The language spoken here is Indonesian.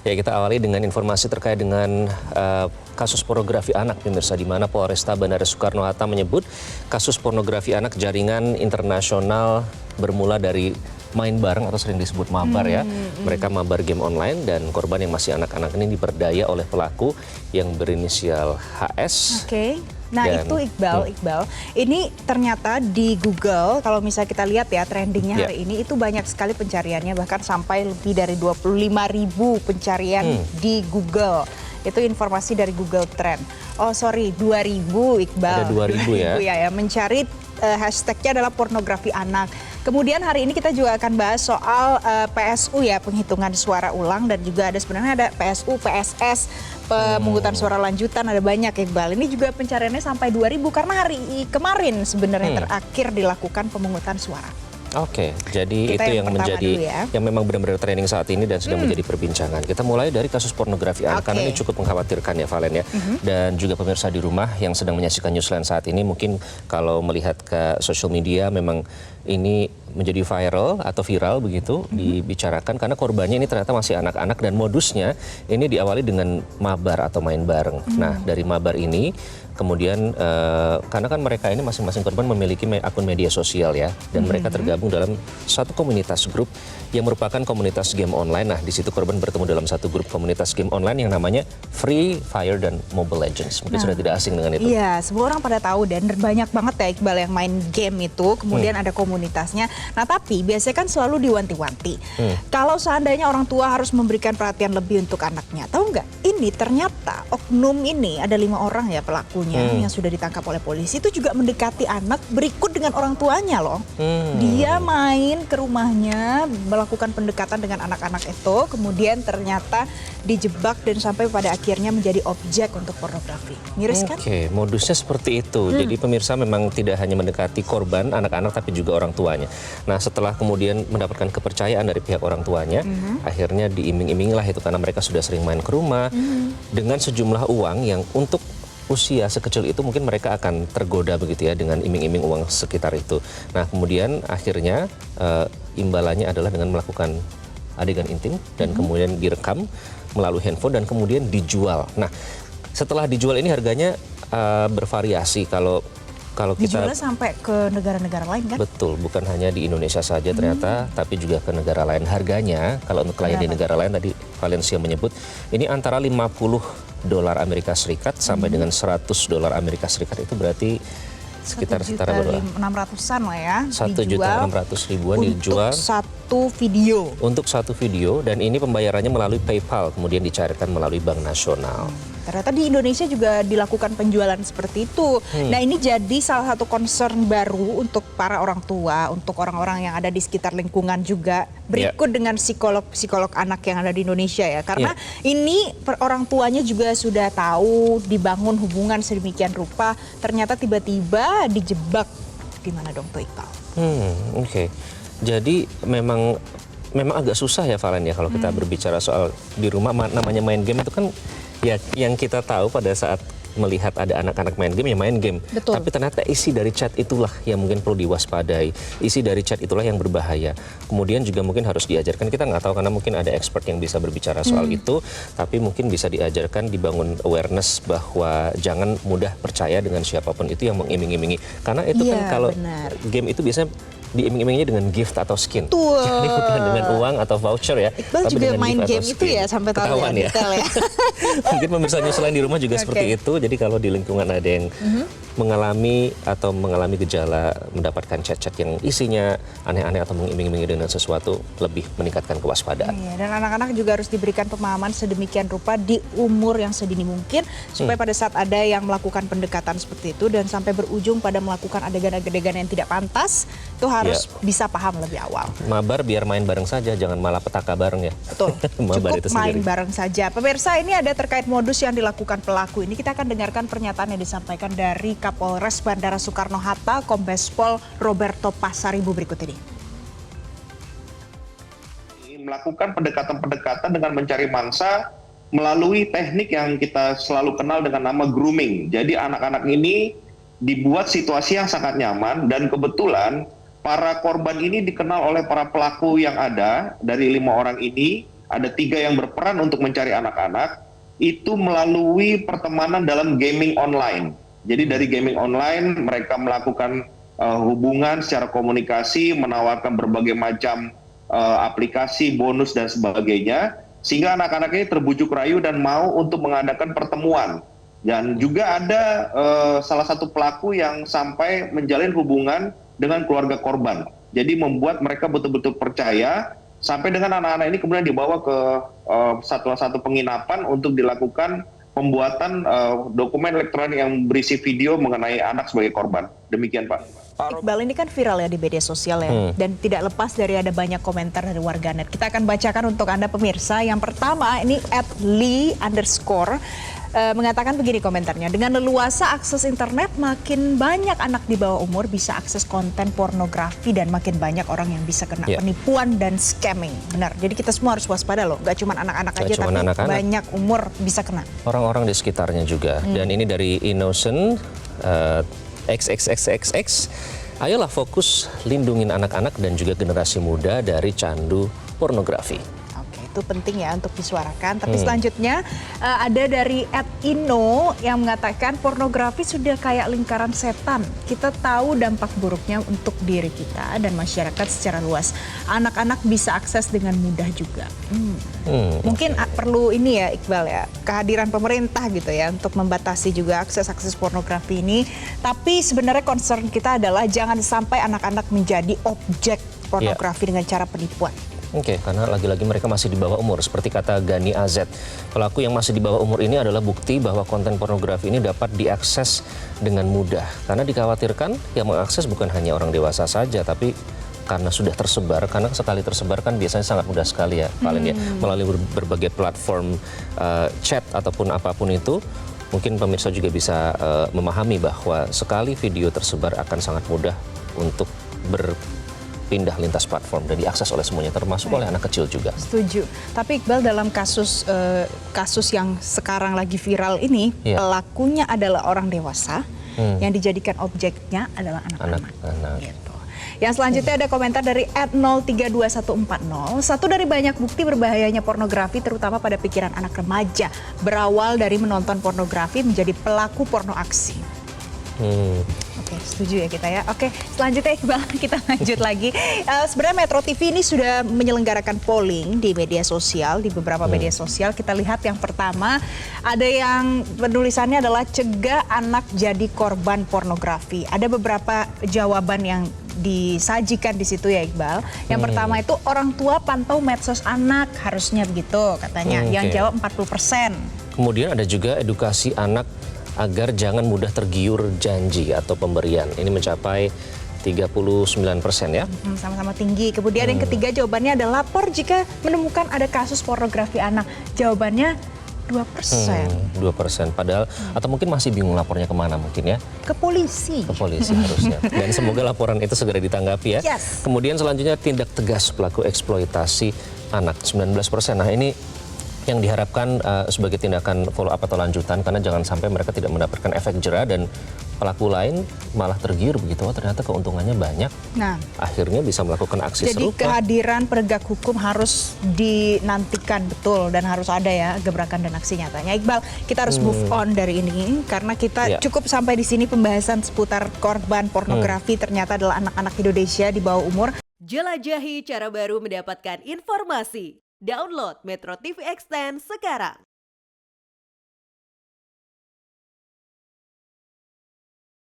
Ya, kita awali dengan informasi terkait dengan kasus pornografi anak, pemirsa, di mana Polresta Bandara Soekarno-Hatta menyebut kasus pornografi anak jaringan internasional bermula dari main bareng atau sering disebut mabar ya. Mereka mabar game online dan korban yang masih anak-anak ini diperdaya oleh pelaku yang berinisial HS. Oke. Nah itu Iqbal, ini ternyata di Google kalau misalnya kita lihat ya trendingnya hari ini itu banyak sekali pencariannya, bahkan sampai lebih dari 25.000 pencarian di Google. Itu informasi dari Google Trend. Oh sorry, 2.000 Iqbal. Ada 2.000 ya, mencari hashtagnya adalah pornografi anak. Kemudian hari ini kita juga akan bahas soal PSU ya, penghitungan suara ulang, dan juga ada sebenarnya ada PSU, PSS, pemungutan suara lanjutan, ada banyak Iqbal. Ini juga pencariannya sampai 2.000 karena hari kemarin sebenarnya terakhir dilakukan pemungutan suara. Oke, jadi itu yang menjadi yang memang benar-benar trending saat ini dan sedang menjadi perbincangan. Kita mulai dari kasus pornografi anak karena ini cukup mengkhawatirkan ya Valen ya. Dan juga pemirsa di rumah yang sedang menyaksikan Newsline saat ini, mungkin kalau melihat ke sosial media memang ini menjadi viral atau viral begitu dibicarakan karena korbannya ini ternyata masih anak-anak dan modusnya ini diawali dengan mabar atau main bareng. Nah, dari mabar ini kemudian karena kan mereka ini masing-masing korban memiliki akun media sosial ya, dan mereka tergabung dalam satu komunitas grup yang merupakan komunitas game online. Nah, di situ korban bertemu dalam satu grup komunitas game online yang namanya Free Fire dan Mobile Legends. Mungkin sudah tidak asing dengan itu. Iya, semua orang pada tahu dan banyak banget ya Iqbal yang main game itu. Kemudian ada komunitasnya. Nah, tapi biasanya kan selalu diwanti-wanti. Kalau seandainya orang tua harus memberikan perhatian lebih untuk anaknya, tahu nggak? Ini ternyata oknum ini ada 5 orang ya pelakunya yang sudah ditangkap oleh polisi itu juga mendekati anak berikut dengan orang tuanya loh. Dia main ke rumahnya, melakukan pendekatan dengan anak-anak itu, kemudian ternyata dijebak dan sampai pada akhirnya menjadi objek untuk pornografi. Miris kan? Oke, modusnya seperti itu. Jadi pemirsa memang tidak hanya mendekati korban anak-anak tapi juga orang tuanya. Nah, setelah kemudian mendapatkan kepercayaan dari pihak orang tuanya, akhirnya diiming-imingi lah itu karena mereka sudah sering main ke rumah dengan sejumlah uang yang untuk usia sekecil itu mungkin mereka akan tergoda begitu ya dengan iming-iming uang sekitar itu. Nah, kemudian akhirnya imbalannya adalah dengan melakukan adegan intim dan kemudian direkam melalui handphone dan kemudian dijual. Nah, setelah dijual ini harganya bervariasi kalau kita dijualnya sampai ke negara-negara lain kan? Betul, bukan hanya di Indonesia saja ternyata, tapi juga ke negara lain. Harganya kalau untuk klien di negara lain tadi Valencia menyebut ini antara $50 Amerika Serikat sampai dengan $100 Amerika Serikat, itu berarti sekitar 1.600.000-an lah ya. 1.600.000-an dijual untuk satu video dan ini pembayarannya melalui PayPal kemudian dicairkan melalui Bank Nasional. Ternyata di Indonesia juga dilakukan penjualan seperti itu. Nah, ini jadi salah satu concern baru untuk para orang tua, untuk orang-orang yang ada di sekitar lingkungan juga. Berikut dengan psikolog anak yang ada di Indonesia ya. Karena ini orang tuanya juga sudah tahu dibangun hubungan sedemikian rupa, ternyata tiba-tiba dijebak. Gimana dong tuh Iqbal? Oke. Jadi memang agak susah ya Valen ya kalau kita berbicara soal di rumah namanya main game itu kan ya yang kita tahu pada saat melihat ada anak-anak main game ya main game. Betul. Tapi ternyata isi dari chat itulah yang mungkin perlu diwaspadai. Isi dari chat itulah yang berbahaya. Kemudian juga mungkin harus diajarkan. Kita nggak tahu karena mungkin ada expert yang bisa berbicara soal itu. Tapi mungkin bisa diajarkan, dibangun awareness bahwa jangan mudah percaya dengan siapapun itu yang mengiming-imingi. Karena itu kan kalau game itu biasanya diiming-iminginya dengan gift atau skin. Jadi bukan dengan uang atau voucher ya. Iqbal tapi juga main game itu ya sampai tahu ya. Mungkin pemirsa Newsline di rumah juga seperti itu. Jadi kalau di lingkungan ada yang mengalami gejala mendapatkan chat-chat yang isinya aneh-aneh atau mengiming-imingi dengan sesuatu, lebih meningkatkan kewaspadaan. Iya, dan anak-anak juga harus diberikan pemahaman sedemikian rupa di umur yang sedini mungkin supaya pada saat ada yang melakukan pendekatan seperti itu dan sampai berujung pada melakukan adegan-adegan yang tidak pantas, itu harus bisa paham lebih awal. Mabar biar main bareng saja, jangan malah petaka bareng ya. Betul, cukup main bareng saja. Pemirsa, ini ada terkait modus yang dilakukan pelaku. Ini kita akan dengarkan pernyataan yang disampaikan dari Kapolres Bandara Soekarno-Hatta, Kombes Pol Roberto Pasaribu berikut ini. Melakukan pendekatan-pendekatan dengan mencari mangsa melalui teknik yang kita selalu kenal dengan nama grooming. Jadi anak-anak ini dibuat situasi yang sangat nyaman dan kebetulan para korban ini dikenal oleh para pelaku yang ada dari 5 orang ini ada 3 yang berperan untuk mencari anak-anak, itu melalui pertemanan dalam gaming online. Jadi dari gaming online mereka melakukan hubungan secara komunikasi, menawarkan berbagai macam aplikasi, bonus dan sebagainya, sehingga anak-anak ini terbujuk rayu dan mau untuk mengadakan pertemuan. Dan juga ada salah satu pelaku yang sampai menjalin hubungan dengan keluarga korban. Jadi membuat mereka betul-betul percaya, sampai dengan anak-anak ini kemudian dibawa ke satu penginapan untuk dilakukan pembuatan dokumen elektronik yang berisi video mengenai anak sebagai korban. Demikian, Pak. Iqbal, ini kan viral ya di media sosial ya, dan tidak lepas dari ada banyak komentar dari warganet. Kita akan bacakan untuk Anda pemirsa. Yang pertama ini @lee_ mengatakan begini komentarnya, dengan leluasa akses internet makin banyak anak di bawah umur bisa akses konten pornografi dan makin banyak orang yang bisa kena penipuan dan scamming. Benar, jadi kita semua harus waspada loh, gak cuma anak-anak aja tapi banyak umur bisa kena. Orang-orang di sekitarnya juga. Dan ini dari Innocent XXXXX, ayolah fokus lindungin anak-anak dan juga generasi muda dari candu pornografi. Itu penting ya untuk disuarakan. Tapi selanjutnya ada dari @ino yang mengatakan pornografi sudah kayak lingkaran setan. Kita tahu dampak buruknya untuk diri kita dan masyarakat secara luas. Anak-anak bisa akses dengan mudah juga. Mungkin perlu ini ya Iqbal ya, kehadiran pemerintah gitu ya untuk membatasi juga akses pornografi ini. Tapi sebenarnya concern kita adalah jangan sampai anak-anak menjadi objek pornografi dengan cara penipuan. Oke, karena lagi-lagi mereka masih di bawah umur. Seperti kata Gani AZ, pelaku yang masih di bawah umur ini adalah bukti bahwa konten pornografi ini dapat diakses dengan mudah. Karena dikhawatirkan yang mengakses bukan hanya orang dewasa saja, tapi karena sudah tersebar, karena sekali tersebar kan biasanya sangat mudah sekali ya, Valen ya, melalui berbagai platform chat ataupun apapun itu. Mungkin pemirsa juga bisa memahami bahwa sekali video tersebar akan sangat mudah untuk pindah lintas platform dan diakses oleh semuanya, termasuk oleh anak kecil juga. Setuju. Tapi Iqbal, dalam kasus yang sekarang lagi viral ini, pelakunya adalah orang dewasa, yang dijadikan objeknya adalah anak-anak. Gitu. Yang selanjutnya ada komentar dari @032140. Satu dari banyak bukti berbahayanya pornografi terutama pada pikiran anak remaja, berawal dari menonton pornografi menjadi pelaku porno aksi. Oke, setuju ya kita ya. Oke, selanjutnya Iqbal, kita lanjut lagi. Sebenarnya Metro TV ini sudah menyelenggarakan polling di media sosial, di beberapa media sosial. Kita lihat yang pertama, ada yang penulisannya adalah cegah anak jadi korban pornografi. Ada beberapa jawaban yang disajikan di situ ya Iqbal. Yang pertama itu orang tua pantau medsos anak, harusnya begitu katanya. Yang jawab 40%. Kemudian ada juga edukasi anak agar jangan mudah tergiur janji atau pemberian. Ini mencapai 39% ya. Sama-sama tinggi. Kemudian yang ketiga jawabannya adalah lapor jika menemukan ada kasus pornografi anak. Jawabannya 2%. 2%. Padahal, atau mungkin masih bingung lapornya kemana mungkin ya? Ke polisi. Ke polisi harusnya. Dan semoga laporan itu segera ditanggapi ya. Yes. Kemudian selanjutnya tindak tegas pelaku eksploitasi anak, 19%. Nah ini yang diharapkan sebagai tindakan follow up atau lanjutan, karena jangan sampai mereka tidak mendapatkan efek jera dan pelaku lain malah tergiur begitu, ternyata keuntungannya banyak. Nah, akhirnya bisa melakukan aksi serupa. Jadi kehadiran penegak hukum harus dinantikan betul dan harus ada ya gebrakan dan aksi nyatanya. Iqbal, kita harus move on dari ini karena kita cukup sampai di sini pembahasan seputar korban pornografi ternyata adalah anak-anak Indonesia di bawah umur. Jelajahi cara baru mendapatkan informasi. Download Metro TV Extend sekarang.